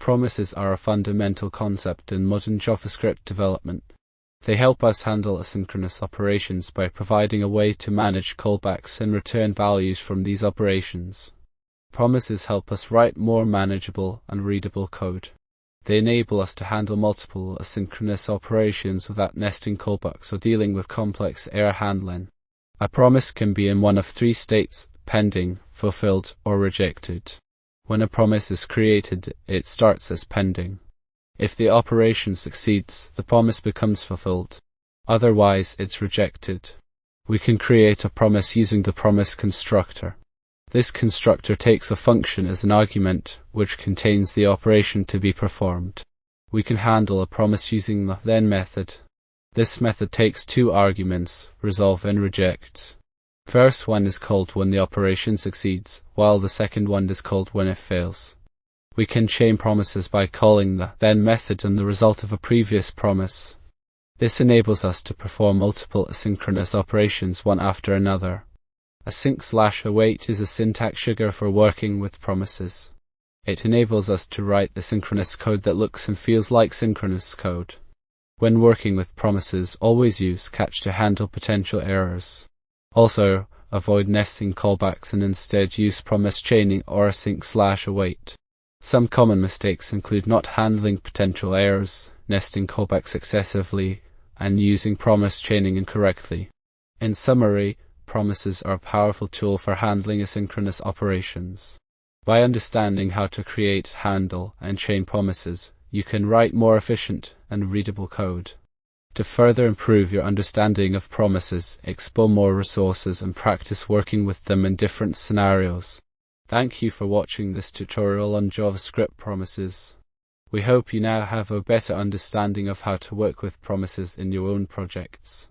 Promises are a fundamental concept in modern JavaScript development. They help us handle asynchronous operations by providing a way to manage callbacks and return values from these operations. Promises help us write more manageable and readable code. They enable us to handle multiple asynchronous operations without nesting callbacks or dealing with complex error handling. A promise can be in one of three states: pending, fulfilled, or rejected. When a promise is created, it starts as pending. If the operation succeeds, the promise becomes fulfilled. Otherwise, it's rejected. We can create a promise using the promise constructor. This constructor takes a function as an argument, which contains the operation to be performed. We can handle a promise using the then method. This method takes two arguments, resolve and reject. First one is called when the operation succeeds, while the second one is called when it fails. We can chain promises by calling the then method on the result of a previous promise. This enables us to perform multiple asynchronous operations one after another. Async/await is a syntax sugar for working with promises. It enables us to write asynchronous code that looks and feels like synchronous code. When working with promises, always use catch to handle potential errors. Also, avoid nesting callbacks and instead use promise chaining or async/await. Some common mistakes include not handling potential errors, nesting callbacks excessively, and using promise chaining incorrectly. In summary, promises are a powerful tool for handling asynchronous operations. By understanding how to create, handle, and chain promises, you can write more efficient and readable code. To further improve your understanding of promises, explore more resources and practice working with them in different scenarios. Thank you for watching this tutorial on JavaScript promises. We hope you now have a better understanding of how to work with promises in your own projects.